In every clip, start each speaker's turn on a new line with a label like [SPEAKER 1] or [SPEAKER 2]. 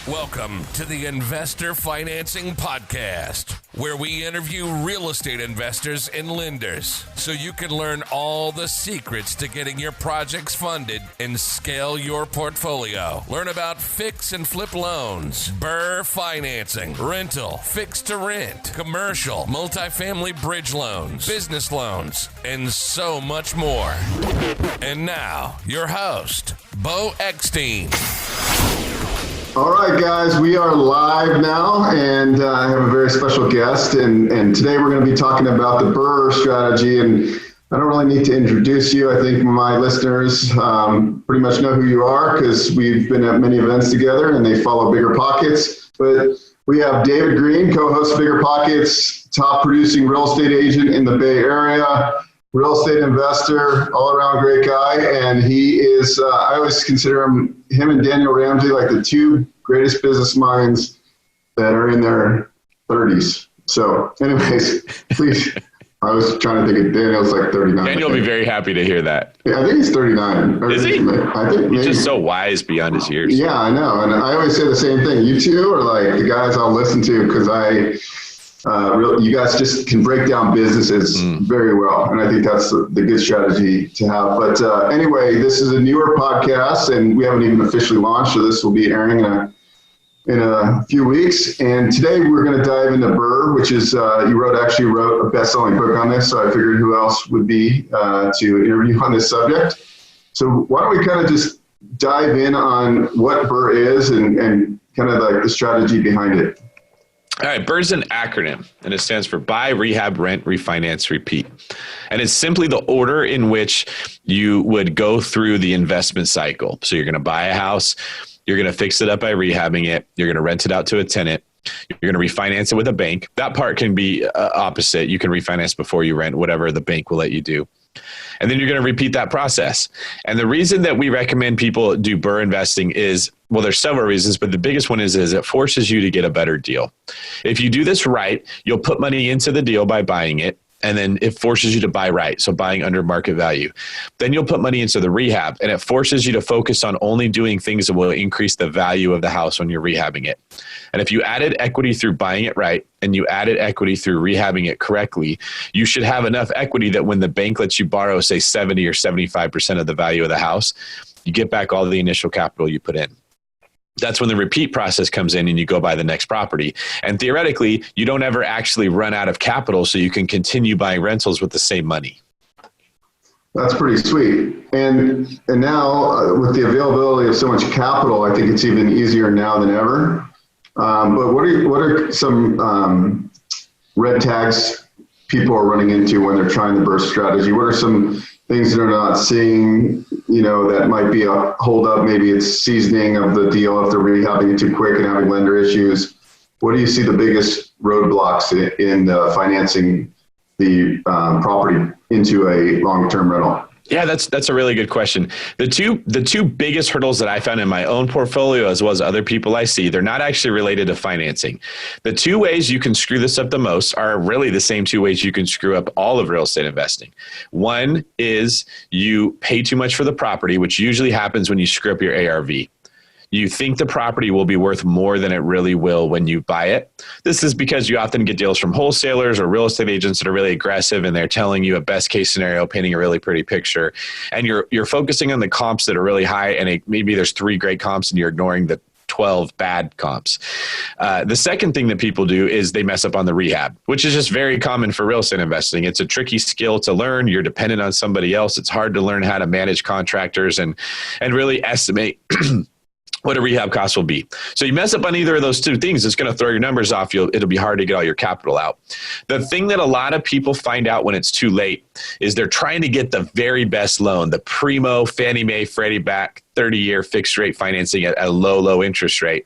[SPEAKER 1] Welcome to the Investor Financing Podcast, where we interview real estate investors and lenders so you can learn all the secrets to getting your projects funded and scale your portfolio. Learn about fix and flip loans, BRRRR financing, rental, fix to rent, commercial, multifamily bridge loans, business loans, and so much more. And now, your host, Beau.
[SPEAKER 2] All right, guys, we are live now, and I have a very special guest, and today we're going to be talking about the BRRRR strategy, and I don't really need to introduce you. I think my listeners pretty much know who you are because we've been at many events together, and they follow Bigger Pockets. But we have David Greene, co-host of Bigger Pockets, top producing real estate agent in the Bay Area, real estate investor, all-around great guy, and he is, I always consider him and Daniel Ramsey like the two greatest business minds that are in their 30s. So anyways, please, I was trying to think of Daniel's like 39.
[SPEAKER 3] Daniel will be very happy to hear that.
[SPEAKER 2] Yeah, I think he's 39.
[SPEAKER 3] Is he?
[SPEAKER 2] I think
[SPEAKER 3] he's just so wise beyond his years.
[SPEAKER 2] Yeah, I know, and I always say the same thing. You two are like the guys I'll listen to because you guys just can break down businesses very well. And I think that's the good strategy to have. But anyway, this is a newer podcast and we haven't even officially launched. So this will be airing in a few weeks. And today we're going to dive into BRRRR, which is, you actually wrote a best-selling book on this. So I figured who else would be to interview on this subject. So why don't we kind of just dive in on what BRRRR is and kind of like the strategy behind it.
[SPEAKER 3] All right, BRRRR is an acronym, and it stands for Buy, Rehab, Rent, Refinance, Repeat. And it's simply the order in which you would go through the investment cycle. So you're going to buy a house, you're going to fix it up by rehabbing it, you're going to rent it out to a tenant, you're going to refinance it with a bank. That part can be opposite. You can refinance before you rent, whatever the bank will let you do. And then you're going to repeat that process. And the reason that we recommend people do BRRRR investing is, well, there's several reasons, but the biggest one is it forces you to get a better deal. If you do this right, you'll put money into the deal by buying it. And then it forces you to buy right. So buying under market value. Then you'll put money into the rehab and it forces you to focus on only doing things that will increase the value of the house when you're rehabbing it. And if you added equity through buying it right and you added equity through rehabbing it correctly, you should have enough equity that when the bank lets you borrow, say 70 or 75% of the value of the house, you get back all the initial capital you put in. That's when the repeat process comes in and you go buy the next property. And theoretically, you don't ever actually run out of capital so you can continue buying rentals with the same money.
[SPEAKER 2] That's pretty sweet. And now with the availability of so much capital, I think it's even easier now than ever. But what are some red tags people are running into when they're trying the BRRRR strategy? What are some things that they're not seeing, that might be a hold up? Maybe it's seasoning of the deal if they're rehabbing it too quick and having lender issues. What do you see the biggest roadblocks in financing the property into a long-term rental?
[SPEAKER 3] Yeah, that's a really good question. The two biggest hurdles that I found in my own portfolio, as well as other people I see, they're not actually related to financing. The two ways you can screw this up the most are really the same two ways you can screw up all of real estate investing. One is you pay too much for the property, which usually happens when you screw up your ARV. You think the property will be worth more than it really will when you buy it. This is because you often get deals from wholesalers or real estate agents that are really aggressive and they're telling you a best case scenario, painting a really pretty picture. And you're focusing on the comps that are really high and maybe there's 3 great comps and you're ignoring the 12 bad comps. The second thing that people do is they mess up on the rehab, which is just very common for real estate investing. It's a tricky skill to learn. You're dependent on somebody else. It's hard to learn how to manage contractors and really estimate what a rehab cost will be. So you mess up on either of those two things, it's going to throw your numbers off. It'll be hard to get all your capital out. The thing that a lot of people find out when it's too late is they're trying to get the very best loan, the primo Fannie Mae, Freddie Mac, 30-year fixed rate financing at a low interest rate.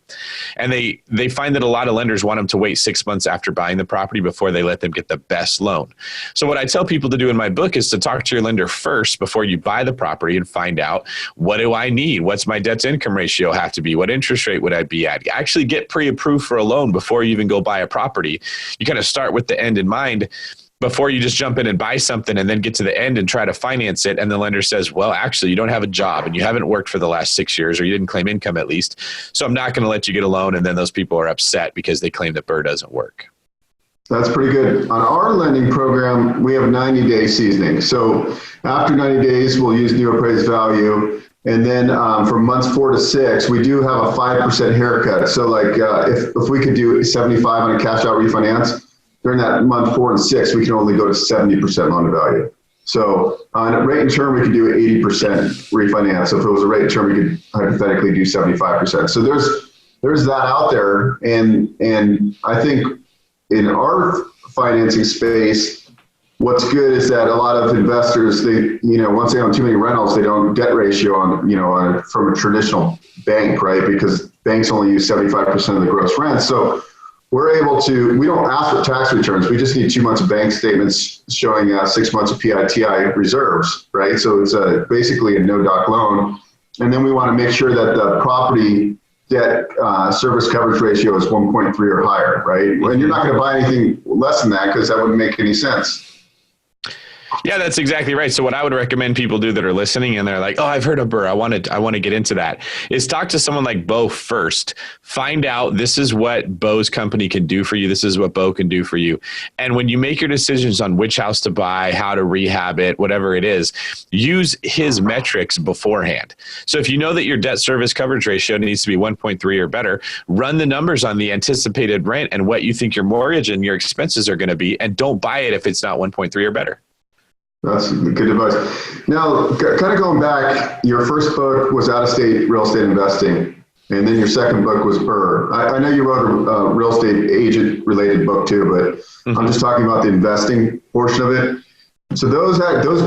[SPEAKER 3] And they find that a lot of lenders want them to wait 6 months after buying the property before they let them get the best loan. So what I tell people to do in my book is to talk to your lender first before you buy the property and find out, what do I need? What's my debt to income ratio have to be? What interest rate would I be at? Actually get pre-approved for a loan before you even go buy a property. You kind of start with the end in mind. before you just jump in and buy something and then get to the end and try to finance it. And the lender says, well, actually, you don't have a job and you haven't worked for the last 6 years, or you didn't claim income at least. So I'm not going to let you get a loan. And then those people are upset because they claim that BRRRR doesn't work.
[SPEAKER 2] That's pretty good. On our lending program, we have 90-day seasoning. So after 90 days, we'll use new appraised value. And then from months 4 to 6, we do have a 5% haircut. So like if we could do 75 on a cash out refinance, during that month 4 and 6, we can only go to 70% loan to value. So on a rate and term, we could do 80% refinance. So if it was a rate and term, we could hypothetically do 75%. So there's that out there. And I think in our financing space, what's good is that a lot of investors, they, once they own too many rentals, they don't debt ratio on, from a traditional bank, right? Because banks only use 75% of the gross rent. So we're able to, we don't ask for tax returns. We just need 2 months of bank statements showing 6 months of PITI reserves, right? So it's basically a no-doc loan. And then we want to make sure that the property debt service coverage ratio is 1.3 or higher, right? And you're not going to buy anything less than that because that wouldn't make any sense.
[SPEAKER 3] Yeah, that's exactly right. So what I would recommend people do that are listening and they're like, oh, I've heard of BRRRR. I want to get into that, is talk to someone like Beau first. Find out this is what Beau's company can do for you. This is what Beau can do for you. And when you make your decisions on which house to buy, how to rehab it, whatever it is, use his metrics beforehand. So if you know that your debt service coverage ratio needs to be 1.3 or better, run the numbers on the anticipated rent and what you think your mortgage and your expenses are going to be, and don't buy it if it's not 1.3 or better.
[SPEAKER 2] That's good advice. Now, kind of going back, your first book was Out-of-State Real Estate Investing, and then your second book was BRRRR. I know you wrote a real estate agent-related book too, but I'm just talking about the investing portion of it. So those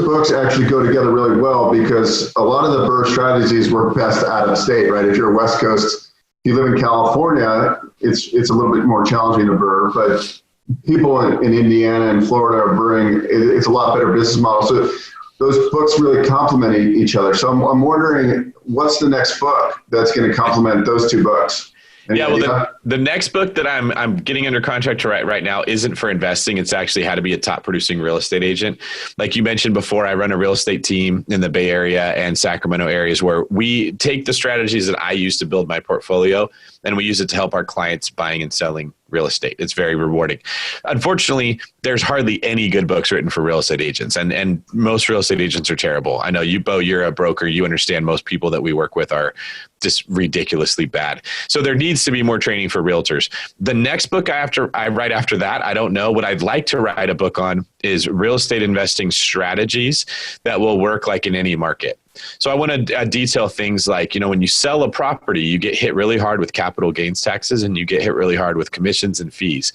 [SPEAKER 2] books actually go together really well because a lot of the BRRRR strategies work best out of state, right? If you're a West Coast, if you live in California, it's a little bit more challenging to BRRRR, but people in Indiana and Florida are BRRRRing. It's a lot better business model. So those books really complement each other. So I'm wondering, what's the next book that's going to complement those two books?
[SPEAKER 3] The next book that I'm getting under contract to write right now isn't for investing. It's actually how to be a top producing real estate agent. Like you mentioned before, I run a real estate team in the Bay Area and Sacramento areas where we take the strategies that I use to build my portfolio and we use it to help our clients buying and selling real estate. It's very rewarding. Unfortunately, there's hardly any good books written for real estate agents, and most real estate agents are terrible. I know you, Beau, you're a broker. You understand most people that we work with are just ridiculously bad. So there needs to be more training for realtors. The next book I write after that, I don't know. What I'd like to write a book on is real estate investing strategies that will work like in any market. So I want to detail things like, when you sell a property, you get hit really hard with capital gains taxes and you get hit really hard with commissions and fees.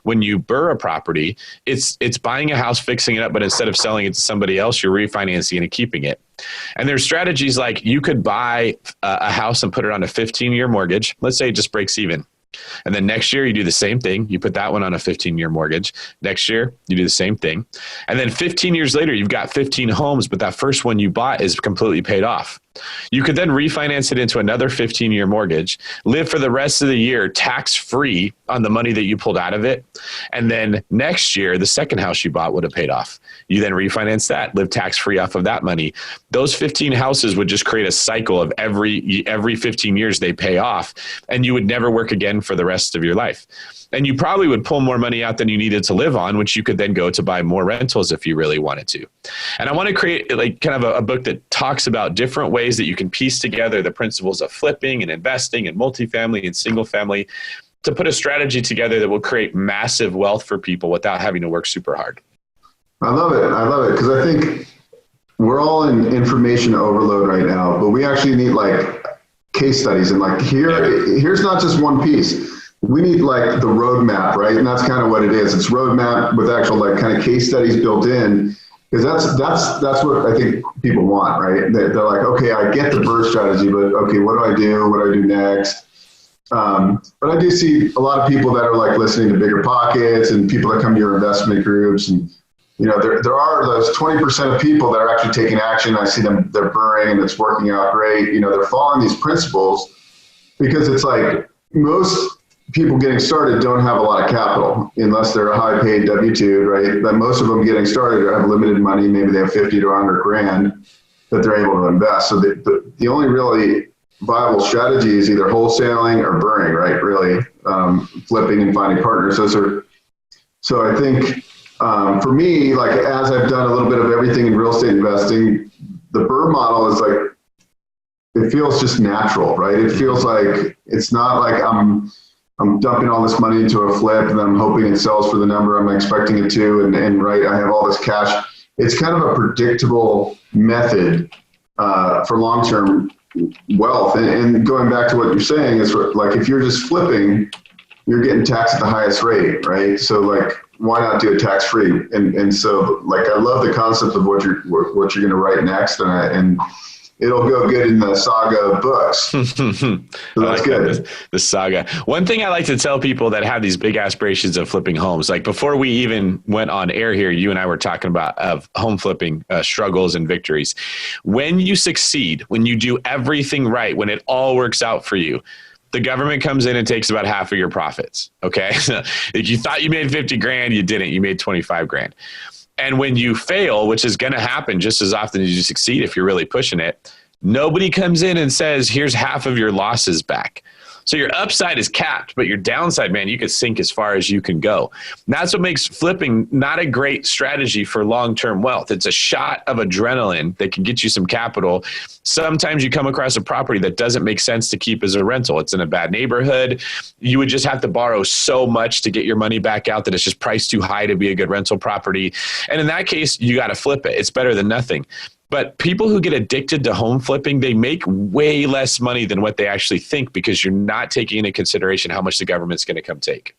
[SPEAKER 3] When you BRRRR a property, it's buying a house, fixing it up, but instead of selling it to somebody else, you're refinancing it and keeping it. And there's strategies like you could buy a house and put it on a 15-year mortgage. Let's say it just breaks even. And then next year you do the same thing. You put that one on a 15-year mortgage. Next year you do the same thing. And then 15 years later, you've got 15 homes, but that first one you bought is completely paid off. You could then refinance it into another 15-year mortgage, live for the rest of the year tax-free on the money that you pulled out of it. And then next year, the second house you bought would have paid off. You then refinance that, live tax-free off of that money. Those 15 houses would just create a cycle of every 15 years they pay off, and you would never work again for the rest of your life. And you probably would pull more money out than you needed to live on, which you could then go to buy more rentals if you really wanted to. And I want to create like kind of a book that talks about different ways that you can piece together the principles of flipping and investing and multifamily and single family to put a strategy together that will create massive wealth for people without having to work super hard.
[SPEAKER 2] I love it. Because I think we're all in information overload right now, but we actually need like case studies and like here's not just one piece. We need like the roadmap, right? And that's kind of what it is. It's roadmap with actual like kind of case studies built in, because that's what I think people want, right? They're like, okay, I get the BRRRR strategy, but okay, what do I do? What do I do next? But I do see a lot of people that are like listening to Bigger Pockets and people that come to your investment groups, and there are those 20% of people that are actually taking action. I see them, they're BRRRRing and it's working out great. They're following these principles because it's like most people getting started don't have a lot of capital unless they're a high paid W-2, right? But most of them getting started have limited money. Maybe they have 50 to 100 grand that they're able to invest. So the only really viable strategy is either wholesaling or BRRRRing, right? Really, flipping and finding partners. So I think for me, like as I've done a little bit of everything in real estate investing, the BRRRR model is like, it feels just natural, right? It feels like, it's not like I'm dumping all this money into a flip and I'm hoping it sells for the number I'm expecting it to. And right, I have all this cash. It's kind of a predictable method for long-term wealth. And going back to what you're saying is like, if you're just flipping, you're getting taxed at the highest rate, right? So like, why not do it tax-free? And so like, I love the concept of what you're going to write next, and it'll go good in the saga of books. So that's good.
[SPEAKER 3] The saga. One thing I like to tell people that have these big aspirations of flipping homes, like before we even went on air here, you and I were talking about home flipping struggles and victories. When you succeed, when you do everything right, when it all works out for you, the government comes in and takes about half of your profits. Okay. If you thought you made 50 grand, you didn't, you made 25 grand. And when you fail, which is going to happen just as often as you succeed, if you're really pushing it, nobody comes in and says, here's half of your losses back. So your upside is capped, but your downside, man, you could sink as far as you can go. And that's what makes flipping not a great strategy for long-term wealth. It's a shot of adrenaline that can get you some capital. Sometimes you come across a property that doesn't make sense to keep as a rental. It's in a bad neighborhood. You would just have to borrow so much to get your money back out that it's just priced too high to be a good rental property. And in that case, you got to flip it. It's better than nothing. But people who get addicted to home flipping, they make way less money than what they actually think, because you're not taking into consideration how much the government's going to come take.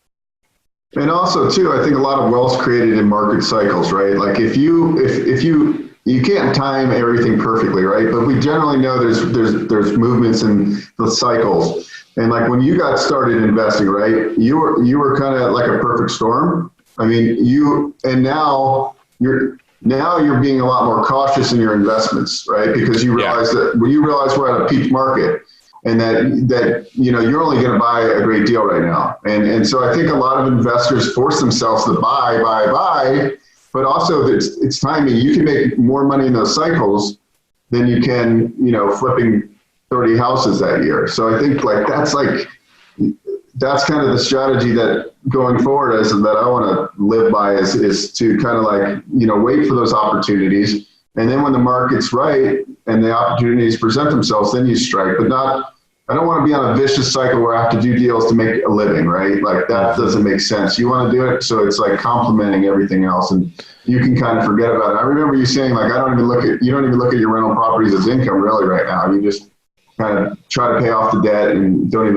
[SPEAKER 2] And also too, I think a lot of wealth's created in market cycles, right? Like if you can't time everything perfectly, right? But we generally know there's movements in the cycles. And like when you got started investing, right, you were kind of like a perfect storm. I mean, now you're being a lot more cautious in your investments, right? Because you realize that when you realize we're at a peak market, and that you're only going to buy a great deal right now. And so I think a lot of investors force themselves to buy, but also it's timing. You can make more money in those cycles than you can, flipping 30 houses that year. So I think that's kind of the strategy that going forward is that I want to live by is to kind of wait for those opportunities. And then when the market's right and the opportunities present themselves, then you strike, but I don't want to be on a vicious cycle where I have to do deals to make a living, right? Like that doesn't make sense. You want to do it so it's like complementing everything else, and you can kind of forget about it. I remember you saying like, you don't even look at your rental properties as income really right now. You just kind of try to pay off the debt and don't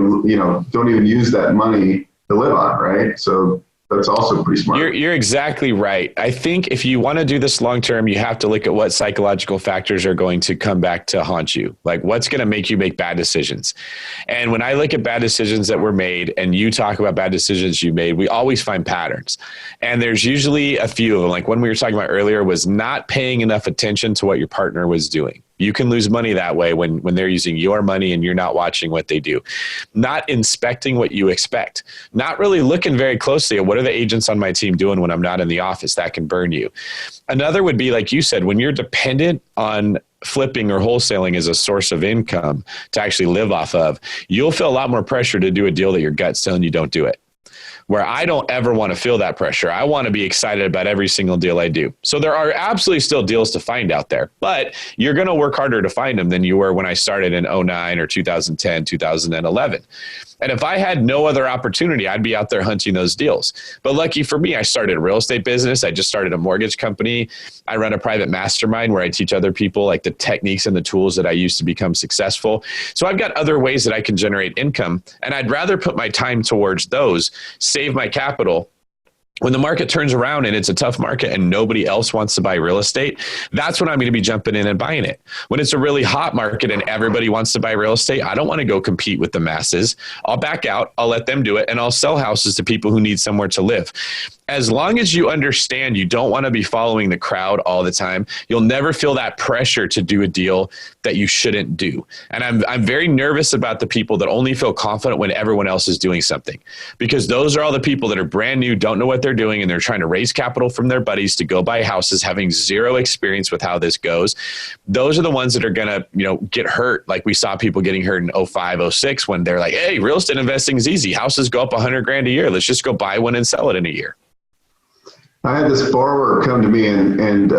[SPEAKER 2] even use that money to live on, right? So that's also pretty smart.
[SPEAKER 3] You're exactly right. I think if you want to do this long term, you have to look at what psychological factors are going to come back to haunt you. Like what's going to make you make bad decisions. And when I look at bad decisions that were made and you talk about bad decisions you made, we always find patterns. And there's usually a few of them. Like one we were talking about earlier was not paying enough attention to what your partner was doing. You can lose money that way when they're using your money and you're not watching what they do. Not inspecting what you expect. Not really looking very closely at what are the agents on my team doing when I'm not in the office. That can burn you. Another would be, like you said, when you're dependent on flipping or wholesaling as a source of income to actually live off of, you'll feel a lot more pressure to do a deal that your gut's telling you don't do it. Where I don't ever want to feel that pressure. I want to be excited about every single deal I do. So there are absolutely still deals to find out there, but you're going to work harder to find them than you were when I started in 2009 or 2010, 2011. And if I had no other opportunity, I'd be out there hunting those deals. But lucky for me, I started a real estate business. I just started a mortgage company. I run a private mastermind where I teach other people like the techniques and the tools that I use to become successful. So I've got other ways that I can generate income, and I'd rather put my time towards those, save my capital. When the market turns around and it's a tough market and nobody else wants to buy real estate, that's when I'm going to be jumping in and buying it. When it's a really hot market and everybody wants to buy real estate, I don't want to go compete with the masses. I'll back out, I'll let them do it, and I'll sell houses to people who need somewhere to live. as long as you understand you don't want to be following the crowd all the time, you'll never feel that pressure to do a deal that you shouldn't do. And I'm very nervous about the people that only feel confident when everyone else is doing something, because those are all the people that are brand new, don't know what they're doing, and they're trying to raise capital from their buddies to go buy houses, having zero experience with how this goes. Those are the ones that are going to, get hurt. Like we saw people getting hurt in 05, 06 when they're like, hey, real estate investing is easy. Houses go up $100,000 a year. Let's just go buy one and sell it in a year.
[SPEAKER 2] I had this borrower come to me and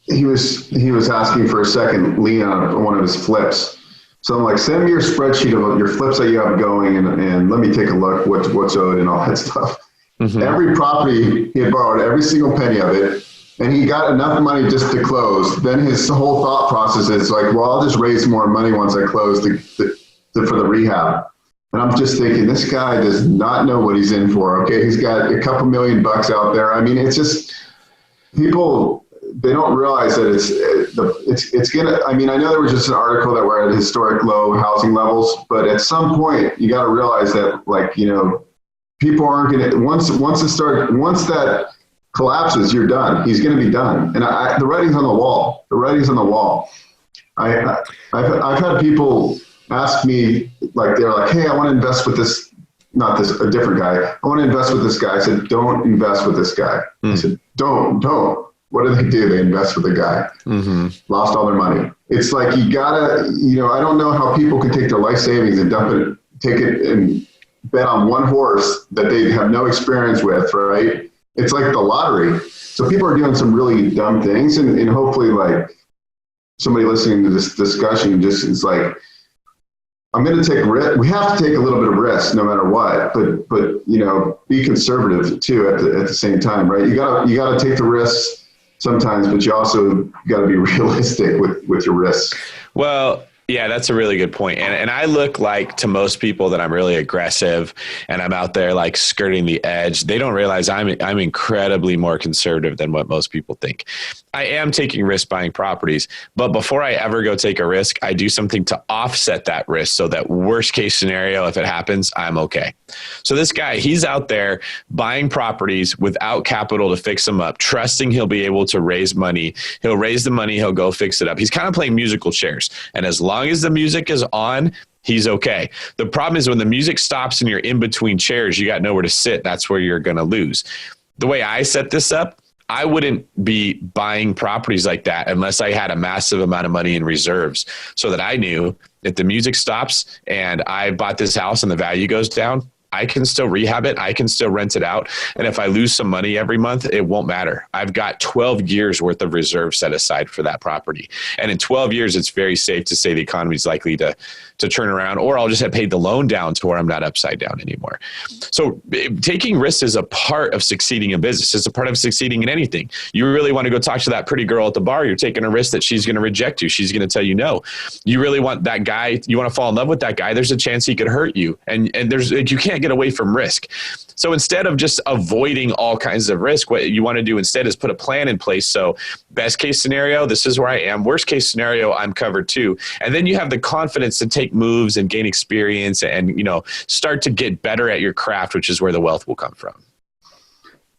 [SPEAKER 2] he was asking for a second lien on one of his flips. So I'm like, send me your spreadsheet of your flips that you have going and let me take a look what's owed and all that stuff. Mm-hmm. Every property, he had borrowed every single penny of it, and he got enough money just to close. Then his whole thought process is like, well, I'll just raise more money once I close for the rehab. And I'm just thinking, this guy does not know what he's in for. Okay, he's got a couple $1 million out there. I mean, it's just people, they don't realize that it's gonna. I mean, I know there was just an article that we're at historic low housing levels, but at some point you got to realize that, people aren't gonna once that collapses, you're done. He's gonna be done. And the writing's on the wall. The writing's on the wall. I've had people ask me, they're like, hey, I want to invest with this, a different guy. I want to invest with this guy. I said, don't invest with this guy. I said, don't. What do? They invest with the guy. Mm-hmm. Lost all their money. It's like, you gotta, I don't know how people can take their life savings and take it and bet on one horse that they have no experience with, right? It's like the lottery. So people are doing some really dumb things, and hopefully somebody listening to this discussion just is like, I'm going to take risk. We have to take a little bit of risk no matter what, but be conservative too at the same time, right? You gotta take the risks sometimes, but you also got to be realistic with your risks.
[SPEAKER 3] Well, yeah, that's a really good point. And I look like, to most people, that I'm really aggressive and I'm out there skirting the edge. They don't realize I'm incredibly more conservative than what most people think. I am taking risk buying properties, but before I ever go take a risk, I do something to offset that risk so that worst case scenario, if it happens, I'm okay. So this guy, he's out there buying properties without capital to fix them up, trusting he'll be able to raise money. He'll raise the money. He'll go fix it up. He's kind of playing musical chairs. And as long as the music is on, he's okay. The problem is when the music stops and you're in between chairs, you got nowhere to sit. That's where you're going to lose. The way I set this up, I wouldn't be buying properties like that unless I had a massive amount of money in reserves, so that I knew if the music stops and I bought this house and the value goes down, I can still rehab it. I can still rent it out. And if I lose some money every month, it won't matter. I've got 12 years worth of reserve set aside for that property. And in 12 years, it's very safe to say the economy is likely to turn around, or I'll just have paid the loan down to where I'm not upside down anymore. So taking risks is a part of succeeding in business. It's a part of succeeding in anything. You really want to go talk to that pretty girl at the bar, you're taking a risk that she's going to reject you. She's going to tell you no. You really want that guy, you want to fall in love with that guy, there's a chance he could hurt you. And you can't get away from risk. So instead of just avoiding all kinds of risk, what you want to do instead is put a plan in place. So best case scenario, this is where I am. Worst case scenario, I'm covered too. And then you have the confidence to take moves and gain experience and, start to get better at your craft, which is where the wealth will come from.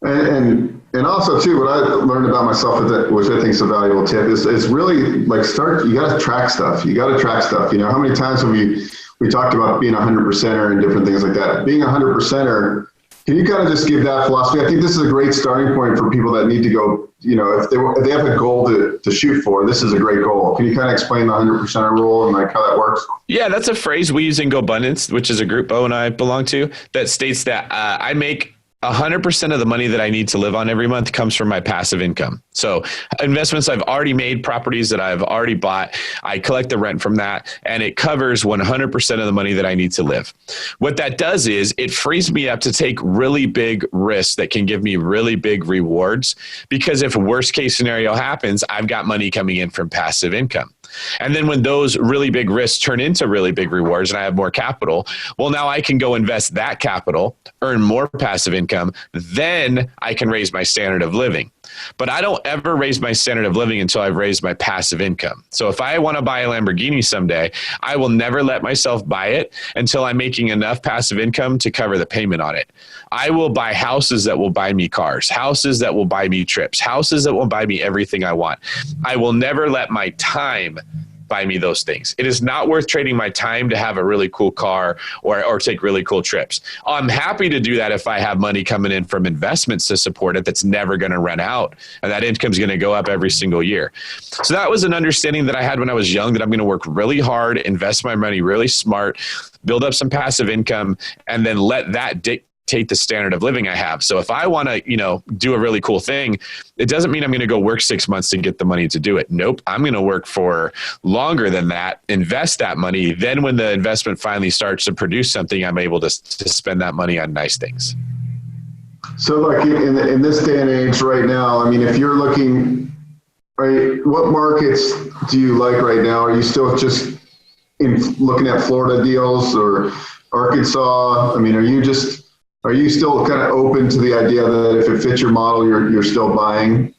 [SPEAKER 2] And also too, what I learned about myself, which I think is a valuable tip, is really you got to track stuff. How many times have we talked about being 100%er and different things like that? Being 100%er, can you kind of just give that philosophy? I think this is a great starting point for people that need to go, if they have a goal to shoot for, this is a great goal. Can you kind of explain the 100%er rule and how that works?
[SPEAKER 3] Yeah, that's a phrase we use in GoBundance, which is a group Beau and I belong to, that states that I make 100% of the money that I need to live on every month comes from my passive income. So investments I've already made, properties that I've already bought, I collect the rent from that, and it covers 100% of the money that I need to live. What that does is it frees me up to take really big risks that can give me really big rewards, because if worst case scenario happens, I've got money coming in from passive income. And then when those really big risks turn into really big rewards and I have more capital, well, now I can go invest that capital, earn more passive income, then I can raise my standard of living. but I don't ever raise my standard of living until I've raised my passive income. So if I want to buy a Lamborghini someday, I will never let myself buy it until I'm making enough passive income to cover the payment on it. I will buy houses that will buy me cars, houses that will buy me trips, houses that will buy me everything I want. I will never let my time buy me those things. It is not worth trading my time to have a really cool car or take really cool trips. I'm happy to do that if I have money coming in from investments to support it that's never going to run out, and that income is going to go up every single year. So that was an understanding that I had when I was young, that I'm going to work really hard, invest my money really smart, build up some passive income, and then let that dictate the standard of living I have. So if I want to, do a really cool thing, it doesn't mean I'm going to go work 6 months to get the money to do it. Nope. I'm going to work for longer than that, invest that money. Then when the investment finally starts to produce something, I'm able to spend that money on nice things.
[SPEAKER 2] So like in this day and age right now, I mean, if you're looking, right, what markets do you like right now? Are you still just looking at Florida deals or Arkansas? I mean, are you still kind of open to the idea that if it fits your model, you're still buying?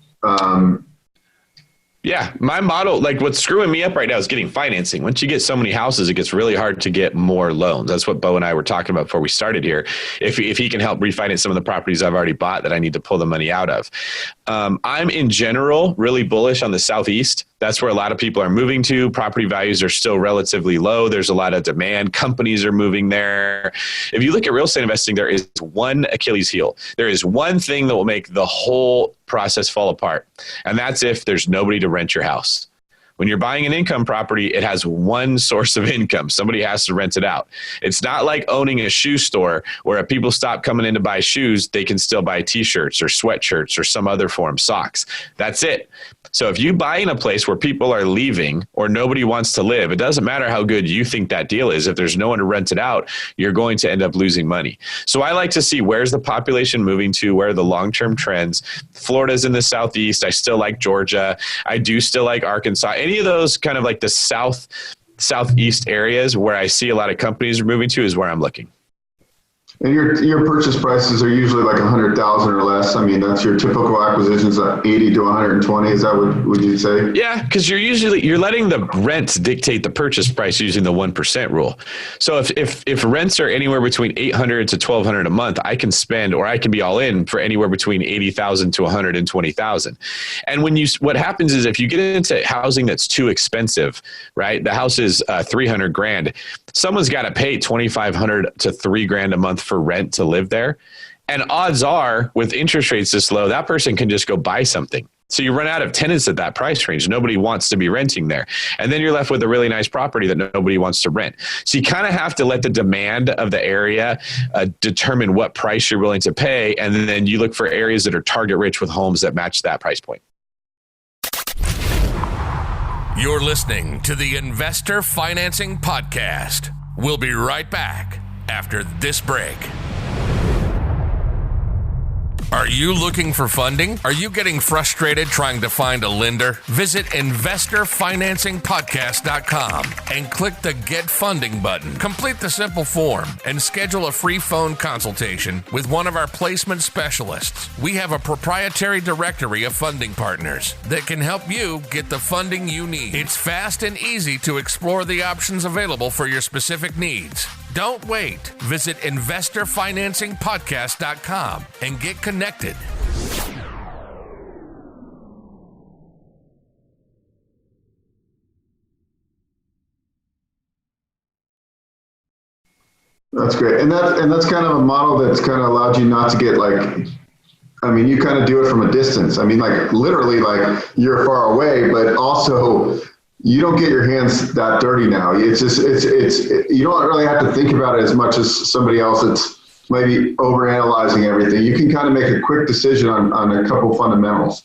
[SPEAKER 3] Yeah, my model, like what's screwing me up right now is getting financing. Once you get so many houses, it gets really hard to get more loans. That's what Beau and I were talking about before we started here. If he can help refinance some of the properties I've already bought that I need to pull the money out of. I'm in general really bullish on the Southeast. That's where a lot of people are moving to. Property values are still relatively low. There's a lot of demand. Companies are moving there. If you look at real estate investing, there is one Achilles heel. There is one thing that will make the whole process fall apart. And that's if there's nobody to rent your house. When you're buying an income property, it has one source of income. Somebody has to rent it out. It's not like owning a shoe store where if people stop coming in to buy shoes, they can still buy t-shirts or sweatshirts or some other form, socks. That's it. So if you buy in a place where people are leaving or nobody wants to live, it doesn't matter how good you think that deal is. If there's no one to rent it out, you're going to end up losing money. So I like to see where's the population moving to, where are the long-term trends. Florida's in the Southeast. I still like Georgia. I do still like Arkansas. Any of those kind of like the Southeast areas where I see a lot of companies are moving to is where I'm looking.
[SPEAKER 2] And your purchase prices are usually like 100,000 or less. I mean, that's your typical acquisitions at 80 to 120. Is that what would you say?
[SPEAKER 3] Yeah, because you're letting the rents dictate the purchase price using the 1% rule. So if rents are anywhere between 800 to 1,200 a month, I can spend, or I can be all in for anywhere between 80,000 to 120,000. And what happens is if you get into housing that's too expensive, right? The house is 300 grand. Someone's got to pay 2,500 to $3,000 a month for rent to live there. And odds are with interest rates this low, that person can just go buy something. So you run out of tenants at that price range. Nobody wants to be renting there. And then you're left with a really nice property that nobody wants to rent. So you kind of have to let the demand of the area determine what price you're willing to pay. And then you look for areas that are target rich with homes that match that price point.
[SPEAKER 1] You're listening to the Investor Financing Podcast. We'll be right back after this break. Are you looking for funding? Are you getting frustrated trying to find a lender? Visit investorfinancingpodcast.com and click the Get Funding button. Complete the simple form and schedule a free phone consultation with one of our placement specialists. We have a proprietary directory of funding partners that can help you get the funding you need. It's fast and easy to explore the options available for your specific needs. Don't wait. Visit investorfinancingpodcast.com and get connected.
[SPEAKER 2] That's great. And that's kind of a model that's kind of allowed you not to get like, I mean, you kind of do it from a distance. I mean, like literally like you're far away, but also you don't get your hands that dirty now. It's just, you don't really have to think about it as much as somebody else that's maybe overanalyzing everything. You can kind of make a quick decision on a couple fundamentals.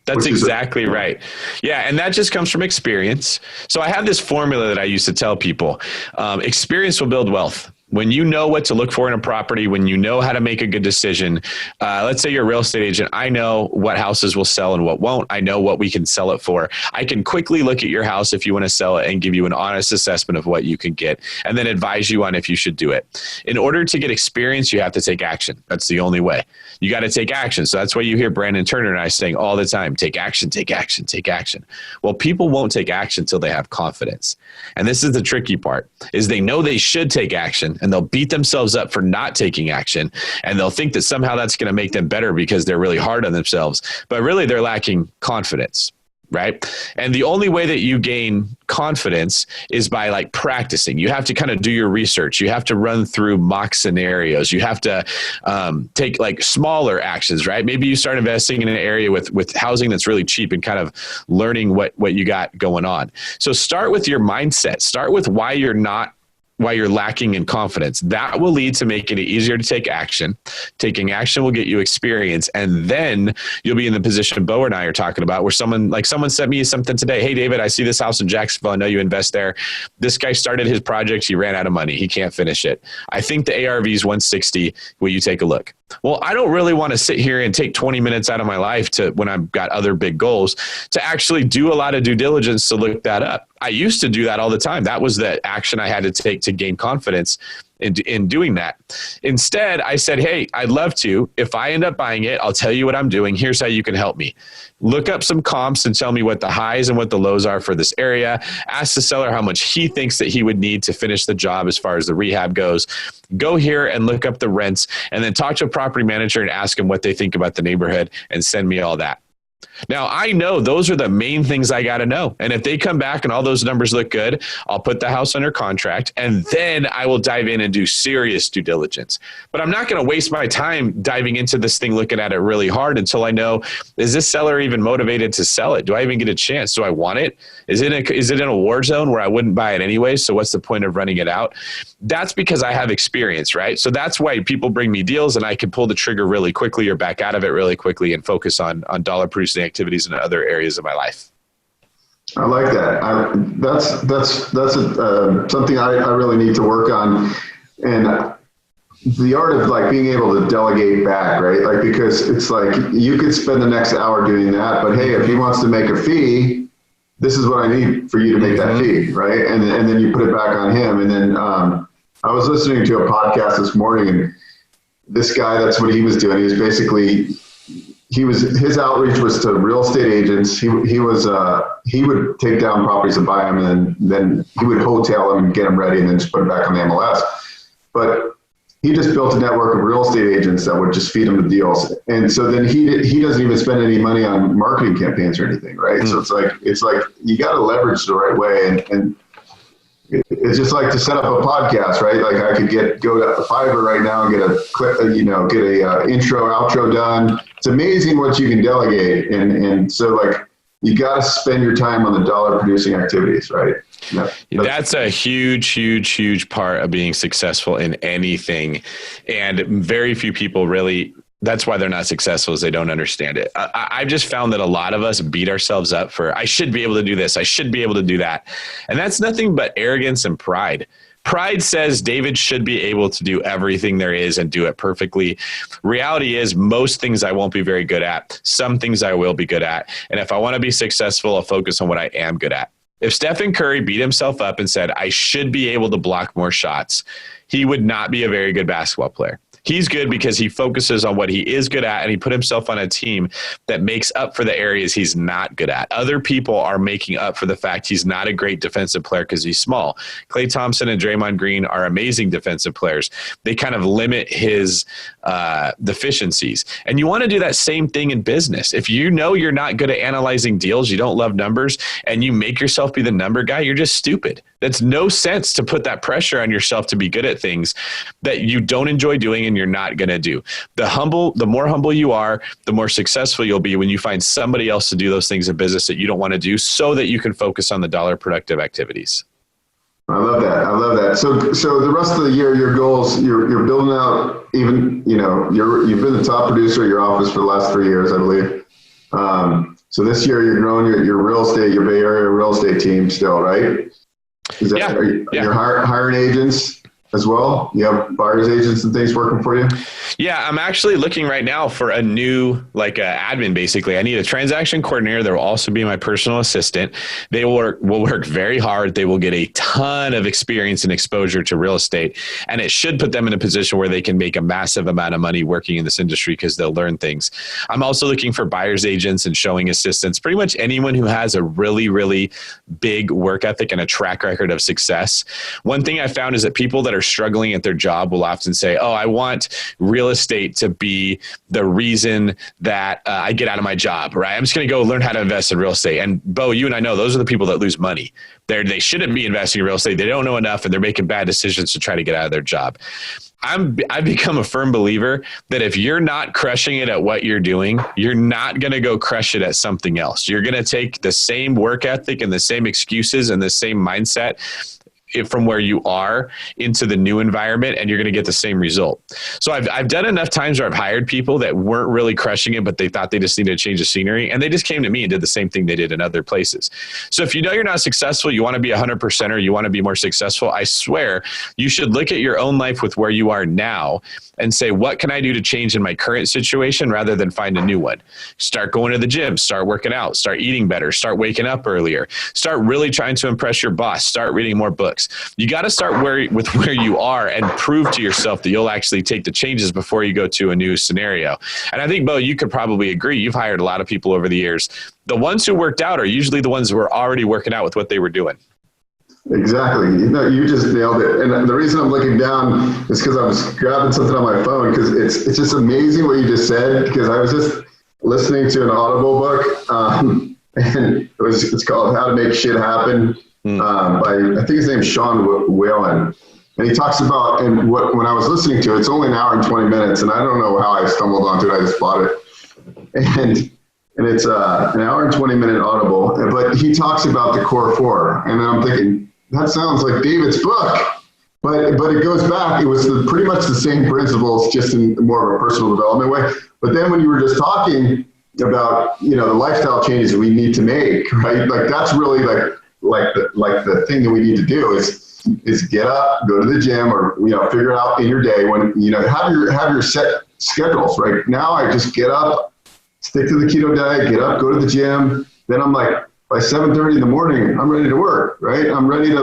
[SPEAKER 3] That's exactly right. Yeah. And that just comes from experience. So I have this formula that I used to tell people, experience will build wealth. When you know what to look for in a property, when you know how to make a good decision, let's say you're a real estate agent. I know what houses will sell and what won't. I know what we can sell it for. I can quickly look at your house if you want to sell it and give you an honest assessment of what you can get and then advise you on if you should do it. In order to get experience, you have to take action. That's the only way. You got to take action. So that's why you hear Brandon Turner and I saying all the time, take action, take action, take action. Well, people won't take action until they have confidence. And this is the tricky part, is they know they should take action and they'll beat themselves up for not taking action. And they'll think that somehow that's going to make them better because they're really hard on themselves. But really, they're lacking confidence, right? And the only way that you gain confidence is by like practicing. You have to kind of do your research. You have to run through mock scenarios. You have to take like smaller actions, right? Maybe you start investing in an area with housing that's really cheap and kind of learning what you got going on. So start with your mindset. Start with why you're lacking in confidence. That will lead to making it easier to take action. Taking action will get you experience. And then you'll be in the position Beau and I are talking about where someone sent me something today. Hey, David, I see this house in Jacksonville. I know you invest there. This guy started his project. He ran out of money. He can't finish it. I think the ARV is 160. Will you take a look? Well, I don't really want to sit here and take 20 minutes out of my life when I've got other big goals to actually do a lot of due diligence to look that up. I used to do that all the time. That was the action I had to take to gain confidence in doing that. Instead, I said, hey, I'd love to. If I end up buying it, I'll tell you what I'm doing. Here's how you can help me. Look up some comps and tell me what the highs and what the lows are for this area. Ask the seller how much he thinks that he would need to finish the job as far as the rehab goes. Go here and look up the rents and then talk to a property manager and ask them what they think about the neighborhood and send me all that. Now, I know those are the main things I got to know. And if they come back and all those numbers look good, I'll put the house under contract and then I will dive in and do serious due diligence. But I'm not going to waste my time diving into this thing, looking at it really hard until I know, is this seller even motivated to sell it? Do I even get a chance? Do I want it? Is it in a war zone where I wouldn't buy it anyway? So what's the point of running it out? That's because I have experience, right? So that's why people bring me deals and I can pull the trigger really quickly or back out of it really quickly and focus on dollar producing activities in other areas of my life.
[SPEAKER 2] I like that. That's something I really need to work on. And the art of like being able to delegate back, right? Like, because it's like you could spend the next hour doing that, but hey, if he wants to make a fee, this is what I need for you to make that fee, right? And then you put it back on him. And then I was listening to a podcast this morning, and this guy, that's what he was doing. He was basically, his outreach was to real estate agents. He would take down properties and buy them, and then he would wholesale them and get them ready, and then just put it back on the MLS. But he just built a network of real estate agents that would just feed him the deals. And so then he doesn't even spend any money on marketing campaigns or anything, right? So it's like you got to leverage the right way. And it's just like to set up a podcast, right? Like I could go to Fiverr right now and get a intro, outro done. It's amazing what you can delegate. And so like, you got to spend your time on the dollar producing activities, right?
[SPEAKER 3] That's a huge part of being successful in anything. And very few people really, that's why they're not successful, is they don't understand it. I've just found that a lot of us beat ourselves up for, I should be able to do this. I should be able to do that. And that's nothing but arrogance and pride. Pride says David should be able to do everything there is and do it perfectly. Reality is most things I won't be very good at. Some things I will be good at. And if I want to be successful, I'll focus on what I am good at. If Stephen Curry beat himself up and said, I should be able to block more shots, he would not be a very good basketball player. He's good because he focuses on what he is good at, and he put himself on a team that makes up for the areas he's not good at. Other people are making up for the fact he's not a great defensive player because he's small. Klay Thompson and Draymond Green are amazing defensive players. They kind of limit his deficiencies. And you want to do that same thing in business. If you know you're not good at analyzing deals, you don't love numbers, and you make yourself be the number guy, you're just stupid. That's no sense to put that pressure on yourself to be good at things that you don't enjoy doing and you're not going to do. The more humble you are, the more successful you'll be when you find somebody else to do those things in business that you don't want to do, so that you can focus on the dollar productive activities.
[SPEAKER 2] I love that. So the rest of the year, your goals, you're building out, even, you've been the top producer at your office for the last 3 years, I believe. So this year you're growing your real estate, your Bay Area real estate team still, right? Are you hiring agents? as well? You have buyer's agents and things working for you?
[SPEAKER 3] Yeah, I'm actually looking right now for a new admin. Basically, I need a transaction coordinator that will also be my personal assistant. They will work very hard. They will get a ton of experience and exposure to real estate, and it should put them in a position where they can make a massive amount of money working in this industry because they'll learn things. I'm also looking for buyer's agents and showing assistants. Pretty much anyone who has a really, really big work ethic and a track record of success. One thing I found is that people that are struggling at their job will often say, "Oh, I want real estate to be the reason that I get out of my job, right? I'm just going to go learn how to invest in real estate." And Beau, you and I know those are the people that lose money. They shouldn't be investing in real estate. They don't know enough, and they're making bad decisions to try to get out of their job. I've become a firm believer that if you're not crushing it at what you're doing, you're not going to go crush it at something else. You're going to take the same work ethic and the same excuses and the same mindset from where you are into the new environment, and you're going to get the same result. So I've done enough times where I've hired people that weren't really crushing it, but they thought they just needed to change the scenery, and they just came to me and did the same thing they did in other places. So if you know you're not successful, you want to be 100%er, you want to be more successful, I swear you should look at your own life with where you are now and say, what can I do to change in my current situation rather than find a new one? Start going to the gym, start working out, start eating better, start waking up earlier, start really trying to impress your boss, start reading more books. You got to start with where you are and prove to yourself that you'll actually take the changes before you go to a new scenario. And I think, Beau, you could probably agree. You've hired a lot of people over the years. The ones who worked out are usually the ones who were already working out with what they were doing.
[SPEAKER 2] Exactly. You just nailed it. And the reason I'm looking down is because I was grabbing something on my phone, because it's just amazing what you just said, because I was just listening to an Audible book, and it's called How to Make Shit Happen by, I think his name's Sean Whalen. And he talks about, and when I was listening to it, it's only an hour and 20 minutes, and I don't know how I stumbled onto it. I just bought it. And it's an hour and 20-minute Audible, but he talks about the core four. And then I'm thinking, that sounds like David's book, but it goes back. It was pretty much the same principles, just in more of a personal development way. But then when you were just talking about, the lifestyle changes we need to make, right? Like that's really like the thing that we need to do is get up, go to the gym, or figure it out in your day when have your set schedules. Right now, I just get up, stick to the keto diet, get up, go to the gym. Then I'm like, by 7:30 in the morning, I'm ready to work, right? I'm ready to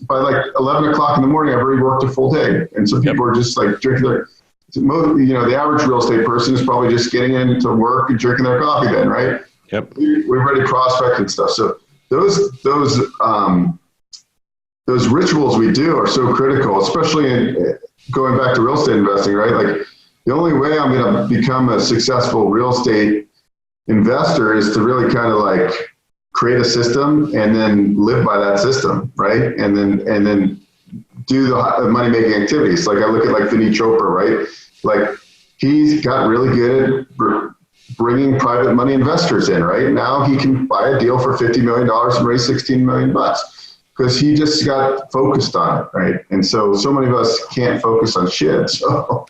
[SPEAKER 2] by 11 o'clock in the morning, I've already worked a full day. And so people are just like drinking the average real estate person is probably just getting into work and drinking their coffee then, right?
[SPEAKER 3] Yep.
[SPEAKER 2] We're ready to prospect and stuff. So those rituals we do are so critical, especially in going back to real estate investing, right? Like the only way I'm going to become a successful real estate investor is to really kind of create a system and then live by that system, right? And then do the money making activities. Like I look at Vinny Chopra, right? Like he's got really good at bringing private money investors in, right? Now he can buy a deal for $50 million and raise $16 million because he just got focused on it, right? And so many of us can't focus on shit. So.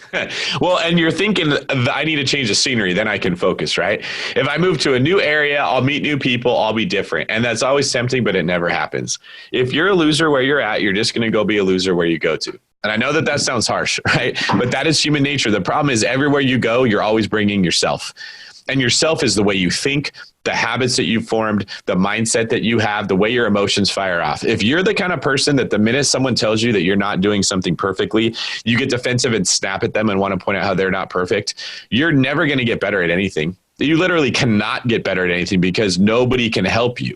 [SPEAKER 3] Well, and you're thinking, I need to change the scenery, then I can focus, right? If I move to a new area, I'll meet new people, I'll be different. And that's always tempting, but it never happens. If you're a loser where you're at, you're just going to go be a loser where you go to. And I know that sounds harsh, right? But that is human nature. The problem is everywhere you go, you're always bringing yourself. And yourself is the way you think, the habits that you've formed, the mindset that you have, the way your emotions fire off. If you're the kind of person that the minute someone tells you that you're not doing something perfectly, you get defensive and snap at them and want to point out how they're not perfect, you're never going to get better at anything. You literally cannot get better at anything because nobody can help you.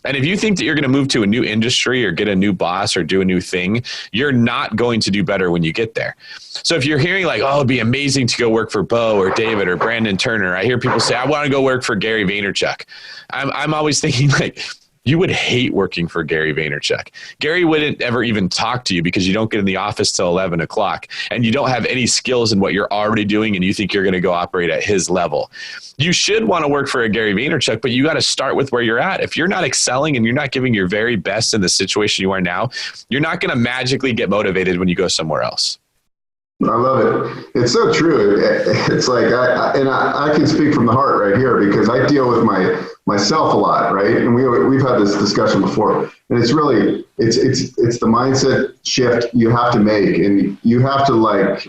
[SPEAKER 3] And if you think that you're going to move to a new industry or get a new boss or do a new thing, you're not going to do better when you get there. So if you're hearing it'd be amazing to go work for Beau or David or Brandon Turner, I hear people say, I want to go work for Gary Vaynerchuk. I'm always thinking you would hate working for Gary Vaynerchuk. Gary wouldn't ever even talk to you because you don't get in the office till 11 o'clock and you don't have any skills in what you're already doing and you think you're going to go operate at his level. You should want to work for a Gary Vaynerchuk, but you got to start with where you're at. If you're not excelling and you're not giving your very best in the situation you are now, you're not going to magically get motivated when you go somewhere else.
[SPEAKER 2] I love it. It's so true. It's like, I can speak from the heart right here because I deal with myself a lot, right? And we've had this discussion before, and it's really, it's the mindset shift you have to make, and you have to like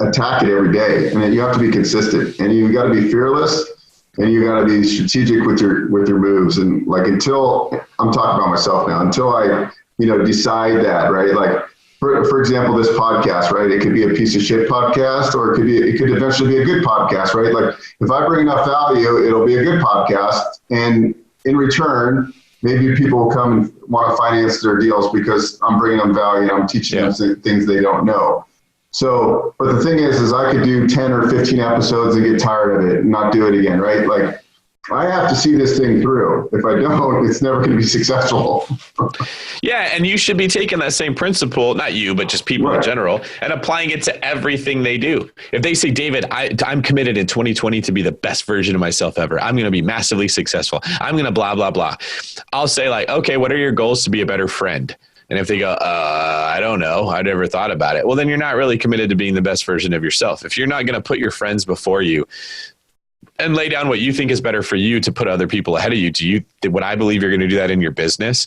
[SPEAKER 2] attack it every day, and then you have to be consistent, and you got to be fearless, and you got to be strategic with your moves. And like, until I'm talking about myself now, until I, decide that, right? Like, for example, this podcast, right? It could be a piece of shit podcast, or it could eventually be a good podcast, right? Like, if I bring enough value, it'll be a good podcast. And in return, maybe people will come and want to finance their deals because I'm bringing them value and I'm teaching them things they don't know. So, but the thing is I could do 10 or 15 episodes and get tired of it and not do it again, right? Like, I have to see this thing through. If I don't, it's never going to be successful.
[SPEAKER 3] Yeah, and you should be taking that same principle, not you, but just people in general, and applying it to everything they do. If they say, David, I'm committed in 2020 to be the best version of myself ever. I'm going to be massively successful. I'm going to blah, blah, blah. I'll say like, okay, what are your goals to be a better friend? And if they go, I don't know, I never thought about it. Well, then you're not really committed to being the best version of yourself. If you're not going to put your friends before you and lay down what you think is better for you to put other people ahead of you, would I believe you're going to do that in your business?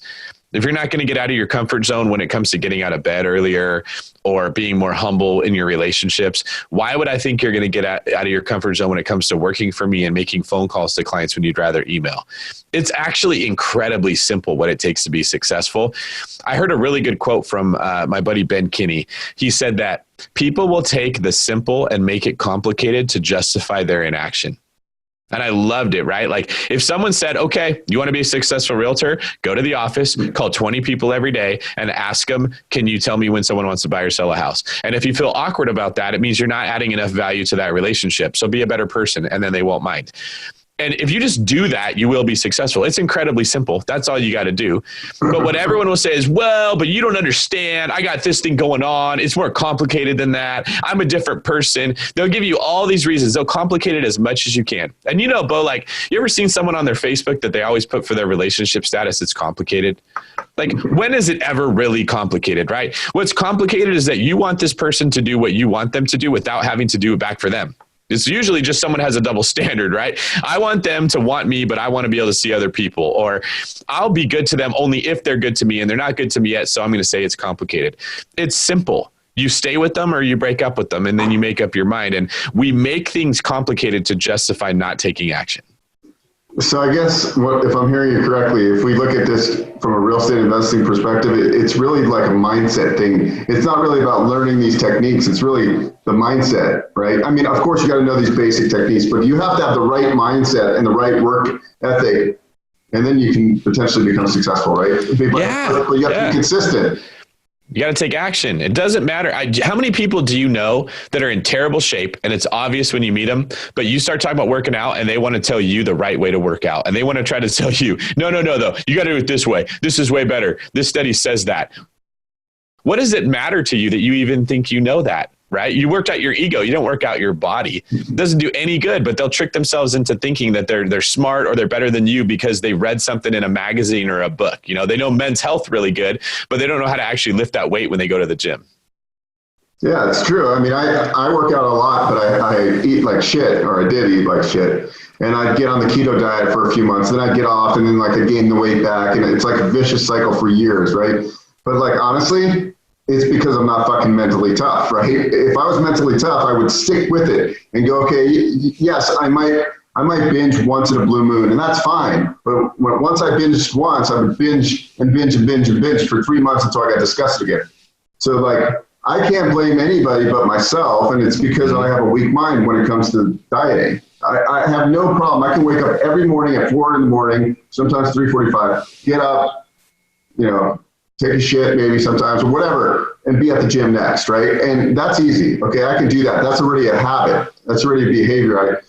[SPEAKER 3] If you're not going to get out of your comfort zone when it comes to getting out of bed earlier or being more humble in your relationships, why would I think you're going to get out of your comfort zone when it comes to working for me and making phone calls to clients when you'd rather email? It's actually incredibly simple what it takes to be successful. I heard a really good quote from my buddy Ben Kinney. He said that people will take the simple and make it complicated to justify their inaction. And I loved it, right? Like, if someone said, okay, you want to be a successful realtor, go to the office, call 20 people every day and ask them, can you tell me when someone wants to buy or sell a house? And if you feel awkward about that, it means you're not adding enough value to that relationship. So be a better person, and then they won't mind. And if you just do that, you will be successful. It's incredibly simple. That's all you got to do. But what everyone will say is, well, but you don't understand. I got this thing going on. It's more complicated than that. I'm a different person. They'll give you all these reasons. They'll complicate it as much as you can. And Beau, like, you ever seen someone on their Facebook that they always put for their relationship status, it's complicated? Like, when is it ever really complicated, right? What's complicated is that you want this person to do what you want them to do without having to do it back for them. It's usually just someone has a double standard, right? I want them to want me, but I want to be able to see other people. Or I'll be good to them only if they're good to me, and they're not good to me yet, so I'm going to say it's complicated. It's simple. You stay with them or you break up with them, and then you make up your mind. And we make things complicated to justify not taking action.
[SPEAKER 2] So I guess if I'm hearing you correctly, if we look at this from a real estate investing perspective, it's really like a mindset thing. It's not really about learning these techniques. It's really the mindset, right? I mean, of course, you got to know these basic techniques, but you have to have the right mindset and the right work ethic, and then you can potentially become successful, right? But you have to be consistent.
[SPEAKER 3] You got to take action. It doesn't matter. How many people do you know that are in terrible shape, and it's obvious when you meet them, but you start talking about working out and they want to tell you the right way to work out. And they want to try to tell you, no, though. You got to do it this way. This is way better. This study says that. What does it matter to you that you even think you know that? Right? You worked out your ego. You don't work out your body. It doesn't do any good, but they'll trick themselves into thinking that they're smart or they're better than you because they read something in a magazine or a book. They know men's health really good, but they don't know how to actually lift that weight when they go to the gym.
[SPEAKER 2] Yeah, it's true. I mean, I work out a lot, but I eat like shit, or I did eat like shit. And I'd get on the keto diet for a few months, then I'd get off, and then like I gain the weight back, and it's like a vicious cycle for years, right? But like, honestly, it's because I'm not fucking mentally tough, right? If I was mentally tough, I would stick with it and go, okay, yes, I might binge once in a blue moon, and that's fine. But once I binged once, I would binge for 3 months until I got disgusted again. So like, I can't blame anybody but myself, and it's because I have a weak mind when it comes to dieting. I have no problem. I can wake up every morning at 4 a.m, sometimes 3:45, get up, take a shit maybe sometimes or whatever, and be at the gym next, right? And that's easy. Okay, I can do that. That's already a habit. That's already a behavior.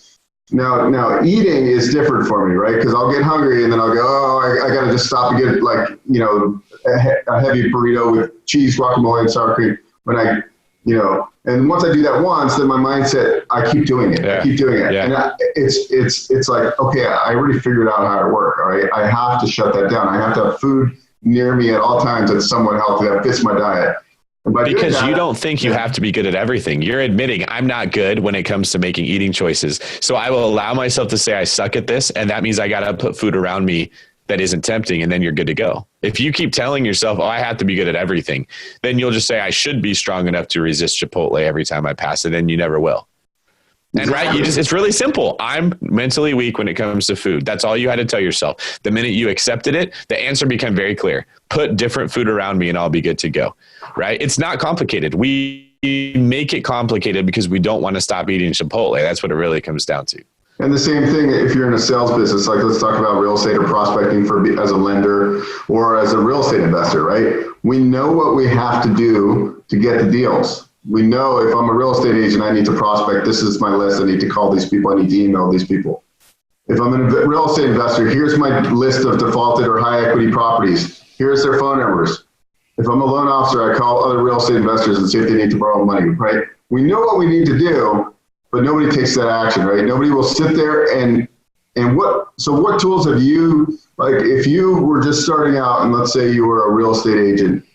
[SPEAKER 2] Now eating is different for me, right? Because I'll get hungry and then I'll go, I got to just stop and get like, a heavy burrito with cheese, guacamole, and sour cream. And once I do that once, then my mindset, I keep doing it. I keep doing it. Yeah. And it's like, okay, I already figured out how to work. All right, I have to shut that down. I have to have food near me at all times that's somewhat healthy, that fits my diet. And by doing
[SPEAKER 3] Because
[SPEAKER 2] that,
[SPEAKER 3] you don't think you have to be good at everything. You're admitting I'm not good when it comes to making eating choices. So I will allow myself to say I suck at this. And that means I got to put food around me that isn't tempting. And then you're good to go. If you keep telling yourself, oh, I have to be good at everything, then you'll just say I should be strong enough to resist Chipotle every time I pass it. And you never will. And right, it's really simple. I'm mentally weak when it comes to food. That's all you had to tell yourself. The minute you accepted it, the answer became very clear. Put different food around me and I'll be good to go. Right? It's not complicated. We make it complicated because we don't want to stop eating Chipotle. That's what it really comes down to.
[SPEAKER 2] And the same thing if you're in a sales business, like let's talk about real estate or prospecting as a lender or as a real estate investor, right? We know what we have to do to get the deals. We know if I'm a real estate agent, I need to prospect. This is my list. I need to call these people. I need to email these people. If I'm a real estate investor, here's my list of defaulted or high equity properties. Here's their phone numbers. If I'm a loan officer, I call other real estate investors and see if they need to borrow money, right? We know what we need to do, but nobody takes that action, right? Nobody will sit there and what tools have you, like if you were just starting out and let's say you were a real estate agent,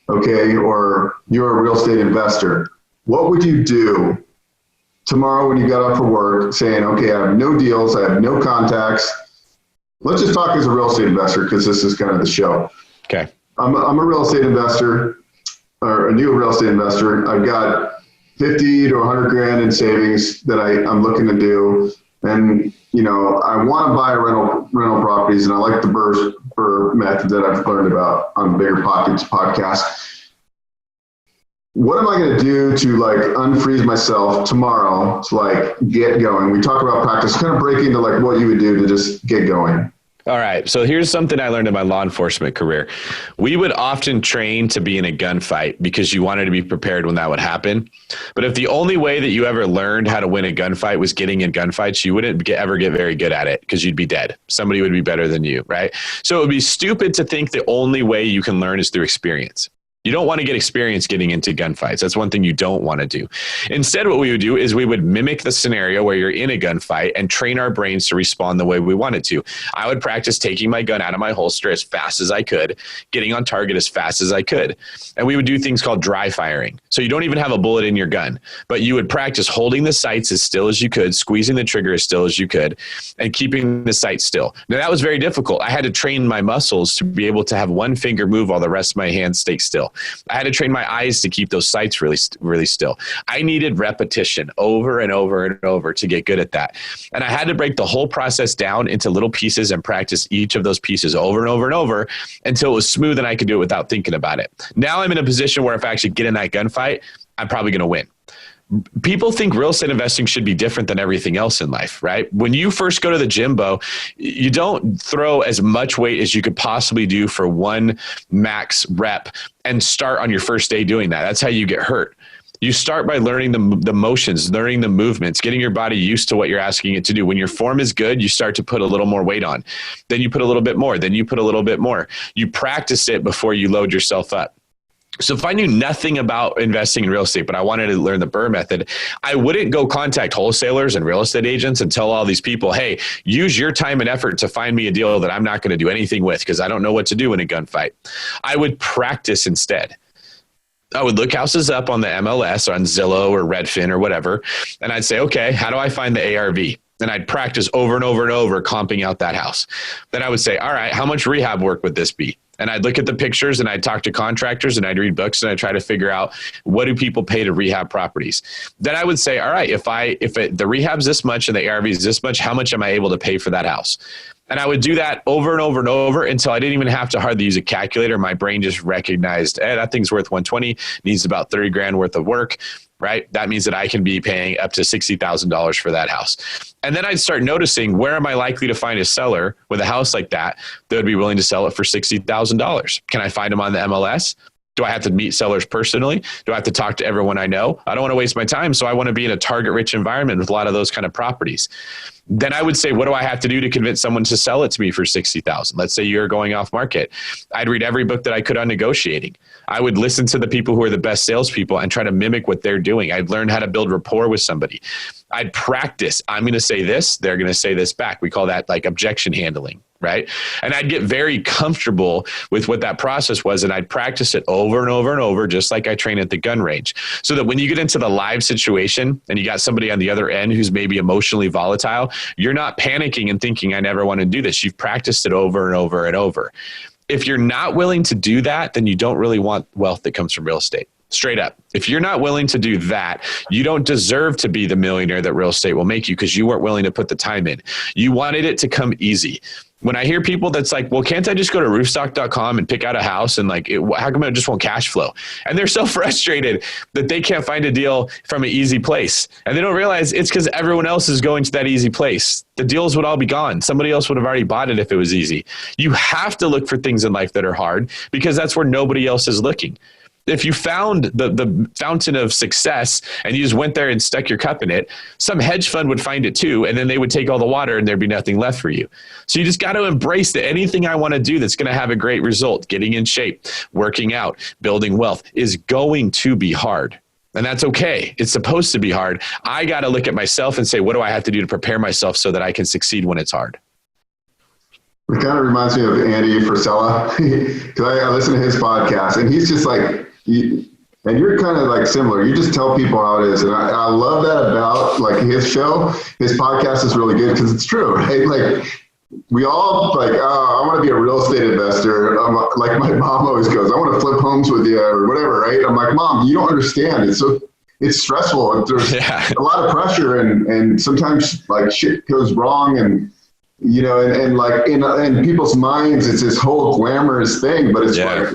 [SPEAKER 2] okay, or you're a real estate investor, what would you do tomorrow when you got up for work saying, okay, I have no deals, I have no contacts. Let's just talk as a real estate investor because this is kind of the show.
[SPEAKER 3] Okay.
[SPEAKER 2] I'm a real estate investor or a new real estate investor. I've got 50 to 100 grand in savings that I'm looking to do. And, you know, I want to buy rental properties and I like the BRRRR method that I've learned about on Bigger Pockets podcast. What am I going to do to like unfreeze myself tomorrow to like get going? We talk about practice, kind of break into like what you would do to just get going.
[SPEAKER 3] All right. So here's something I learned in my law enforcement career. We would often train to be in a gunfight because you wanted to be prepared when that would happen. But if the only way that you ever learned how to win a gunfight was getting in gunfights, you wouldn't ever get very good at it because you'd be dead. Somebody would be better than you, right? So it would be stupid to think the only way you can learn is through experience. You don't want to get experience getting into gunfights. That's one thing you don't want to do. Instead, what we would do is we would mimic the scenario where you're in a gunfight and train our brains to respond the way we want it to. I would practice taking my gun out of my holster as fast as I could, getting on target as fast as I could. And we would do things called dry firing. So you don't even have a bullet in your gun, but you would practice holding the sights as still as you could, squeezing the trigger as still as you could, and keeping the sight still. Now, that was very difficult. I had to train my muscles to be able to have one finger move while the rest of my hands stay still. I had to train my eyes to keep those sights really, really still. I needed repetition over and over and over to get good at that. And I had to break the whole process down into little pieces and practice each of those pieces over and over and over until it was smooth and I could do it without thinking about it. Now I'm in a position where if I actually get in that gunfight, I'm probably going to win. People think real estate investing should be different than everything else in life, right? When you first go to the gym, Beau, you don't throw as much weight as you could possibly do for one max rep and start on your first day doing that. That's how you get hurt. You start by learning the motions, learning the movements, getting your body used to what you're asking it to do. When your form is good, you start to put a little more weight on. Then you put a little bit more. Then you put a little bit more. You practice it before you load yourself up. So if I knew nothing about investing in real estate, but I wanted to learn the BRRRR method, I wouldn't go contact wholesalers and real estate agents and tell all these people, hey, use your time and effort to find me a deal that I'm not going to do anything with because I don't know what to do in a gunfight. I would practice instead. I would look houses up on the MLS or on Zillow or Redfin or whatever. And I'd say, okay, how do I find the ARV? And I'd practice over and over and over comping out that house. Then I would say, all right, how much rehab work would this be? And I'd look at the pictures and I'd talk to contractors and I'd read books and I'd try to figure out what do people pay to rehab properties. Then I would say, all right, if the rehab's this much and the ARV is this much, how much am I able to pay for that house? And I would do that over and over and over until I didn't even have to hardly use a calculator. My brain just recognized, that thing's worth 120, needs about 30 grand worth of work, right? That means that I can be paying up to $60,000 for that house. And then I'd start noticing, where am I likely to find a seller with a house like that would be willing to sell it for $60,000? Can I find them on the MLS? Do I have to meet sellers personally? Do I have to talk to everyone I know? I don't want to waste my time. So I want to be in a target rich environment with a lot of those kind of properties. Then I would say, what do I have to do to convince someone to sell it to me for $60,000? Let's say you're going off market. I'd read every book that I could on negotiating. I would listen to the people who are the best salespeople and try to mimic what they're doing. I'd learn how to build rapport with somebody. I'd practice. I'm going to say this, they're going to say this back. We call that like objection handling, right? And I'd get very comfortable with what that process was. And I'd practice it over and over and over, just like I train at the gun range. So that when you get into the live situation and you got somebody on the other end who's maybe emotionally volatile, you're not panicking and thinking, I never want to do this. You've practiced it over and over and over. If you're not willing to do that, then you don't really want wealth that comes from real estate. Straight up. If you're not willing to do that, you don't deserve to be the millionaire that real estate will make you, because you weren't willing to put the time in. You wanted it to come easy. When I hear people that's like, well, can't I just go to roofstock.com and pick out a house and like, how come it just won't cash flow? And they're so frustrated that they can't find a deal from an easy place. And they don't realize it's because everyone else is going to that easy place. The deals would all be gone. Somebody else would have already bought it if it was easy. You have to look for things in life that are hard, because that's where nobody else is looking. If you found the fountain of success and you just went there and stuck your cup in it, some hedge fund would find it too. And then they would take all the water and there'd be nothing left for you. So you just got to embrace that anything I want to do that's going to have a great result, getting in shape, working out, building wealth, is going to be hard. And that's okay. It's supposed to be hard. I got to look at myself and say, what do I have to do to prepare myself so that I can succeed when it's hard?
[SPEAKER 2] It kind of reminds me of Andy Frisella, because I listen to his podcast, and he's just like, and you're kind of like similar. You just tell people how it is. And I love that about like his show. His podcast is really good because it's true, right? Like we all like, oh, I want to be a real estate investor. Like my mom always goes, I want to flip homes with you or whatever, right? I'm like, Mom, you don't understand. It's stressful. There's a lot of pressure, and sometimes like shit goes wrong, and you know, and like in people's minds, it's this whole glamorous thing, but it's like,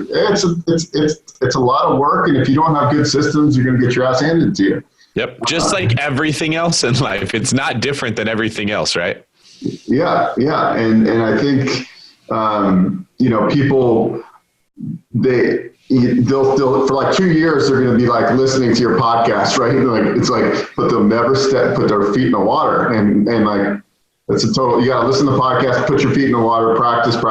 [SPEAKER 2] it's a lot of work. And if you don't have good systems, you're going to get your ass handed to you.
[SPEAKER 3] Yep. Just like everything else in life, it's not different than everything else, right?
[SPEAKER 2] Yeah. Yeah. And I think, you know, people, they'll for like 2 years, they're going to be like listening to your podcast, right? Like, it's like, but they'll never put their feet in the water. And like, it's a total, you got to listen to the podcast, put your feet in the water, practice.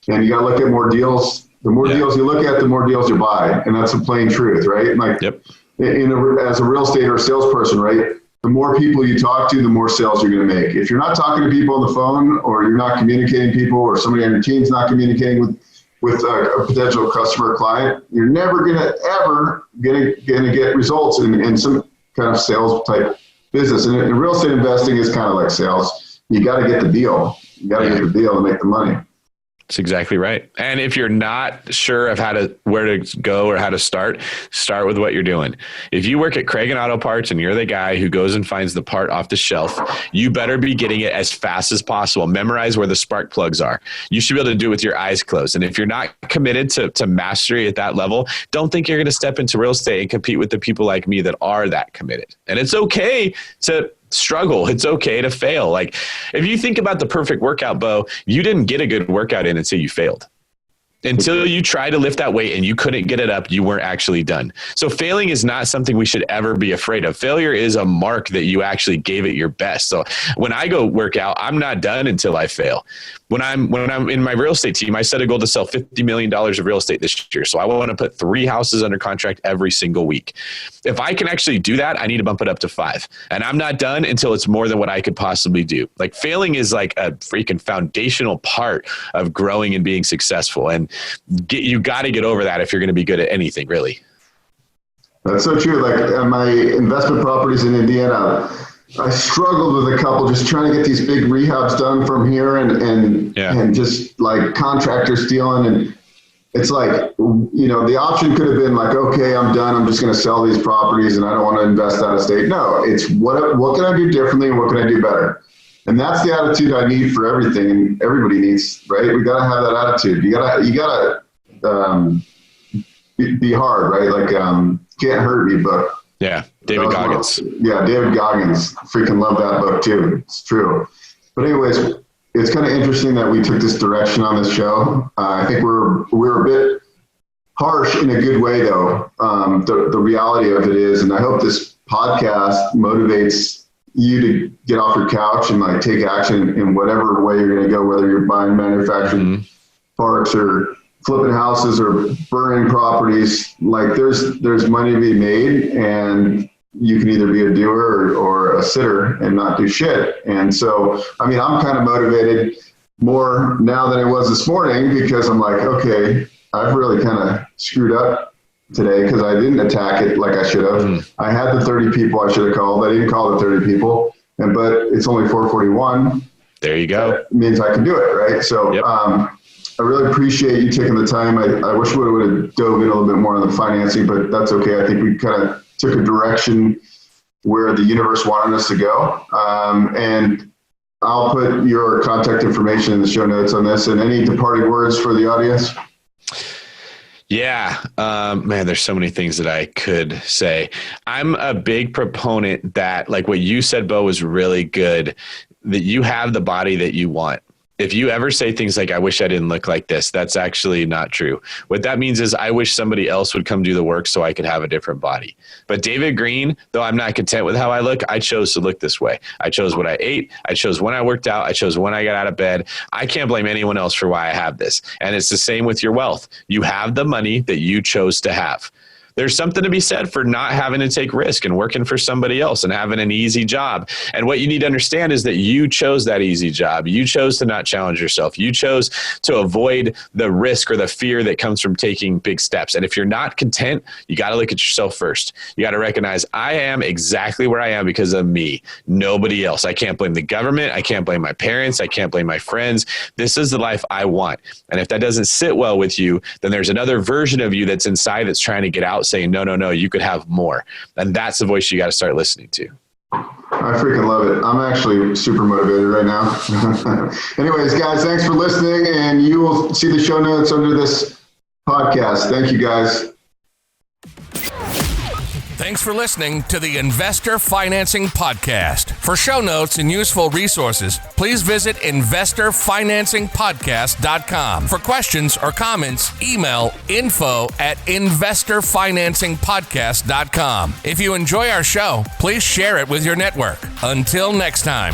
[SPEAKER 2] And you got to look at more deals. The more deals you look at, the more deals you buy. And that's the plain truth, right? And like as a real estate or salesperson, right? The more people you talk to, the more sales you're going to make. If you're not talking to people on the phone, or you're not communicating people, or somebody on your team's not communicating with a potential customer or client, you're never going to ever going to get results in some kind of sales type business. And real estate investing is kind of like sales. You got to get the deal. You got to get the deal to make the money.
[SPEAKER 3] That's exactly right. And if you're not sure of where to go or how to start with what you're doing. If you work at Craig and Auto Parts and you're the guy who goes and finds the part off the shelf, you better be getting it as fast as possible. Memorize where the spark plugs are. You should be able to do it with your eyes closed. And if you're not committed to mastery at that level, don't think you're going to step into real estate and compete with the people like me that are that committed. And it's okay to struggle. It's okay to fail. Like if you think about the perfect workout, Beau, you didn't get a good workout in until you failed. Until you tried to lift that weight and you couldn't get it up, you weren't actually done. So failing is not something we should ever be afraid of. Failure is a mark that you actually gave it your best. So when I go work out, I'm not done until I fail. When I'm in my real estate team, I set a goal to sell $50 million of real estate this year. So I want to put 3 houses under contract every single week. If I can actually do that, I need to bump it up to 5. And I'm not done until it's more than what I could possibly do. Like failing is like a freaking foundational part of growing and being successful. And you got to get over that if you're going to be good at anything, really.
[SPEAKER 2] That's so true. Like on my investment properties in Indiana, I struggled with a couple just trying to get these big rehabs done from here and just like contractors stealing. And it's like, you know, the option could have been like, okay, I'm done. I'm just going to sell these properties and I don't want to invest out of state. No, it's what can I do differently and what can I do better? And that's the attitude I need for everything, and everybody needs, right? We got to have that attitude. You gotta be hard, right? Like, Can't Hurt Me book.
[SPEAKER 3] Yeah. David Goggins.
[SPEAKER 2] David Goggins. Freaking love that book too. It's true. But anyways, it's kind of interesting that we took this direction on this show. I think we're a bit harsh in a good way though. The reality of it is, and I hope this podcast motivates you to get off your couch and like take action in whatever way you're going to go, whether you're buying manufactured parts or flipping houses or burning properties. Like there's money to be made, and you can either be a doer or a sitter and not do shit. And so, I mean, I'm kind of motivated more now than I was this morning, because I'm like, okay, I've really kind of screwed up today because I didn't attack it like I should have. I had the 30 people I should have called. I didn't call the 30 people, but it's only 4:41.
[SPEAKER 3] There you go.
[SPEAKER 2] That means I can do it, right? So I really appreciate you taking the time. I wish we would have dove in a little bit more on the financing, but that's okay. I think we kind of took a direction where the universe wanted us to go. And I'll put your contact information in the show notes on this. And any departing words for the audience?
[SPEAKER 3] Yeah, man, there's so many things that I could say. I'm a big proponent that, like what you said, Beau, was really good, that you have the body that you want. If you ever say things like, I wish I didn't look like this, that's actually not true. What that means is I wish somebody else would come do the work so I could have a different body. But David Greene, though I'm not content with how I look, I chose to look this way. I chose what I ate. I chose when I worked out. I chose when I got out of bed. I can't blame anyone else for why I have this. And it's the same with your wealth. You have the money that you chose to have. There's something to be said for not having to take risk and working for somebody else and having an easy job. And what you need to understand is that you chose that easy job. You chose to not challenge yourself. You chose to avoid the risk or the fear that comes from taking big steps. And if you're not content, you got to look at yourself first. You got to recognize I am exactly where I am because of me, nobody else. I can't blame the government. I can't blame my parents. I can't blame my friends. This is the life I want. And if that doesn't sit well with you, then there's another version of you that's inside that's trying to get out, saying, no, you could have more. And that's the voice you got to start listening to.
[SPEAKER 2] I freaking love it. I'm actually super motivated right now. Anyways, guys, thanks for listening. And you will see the show notes under this podcast. Thank you, guys.
[SPEAKER 1] Thanks for listening to the Investor Financing Podcast. For show notes and useful resources, please visit investorfinancingpodcast.com. For questions or comments, email info@investorfinancingpodcast.com. If you enjoy our show, please share it with your network. Until next time.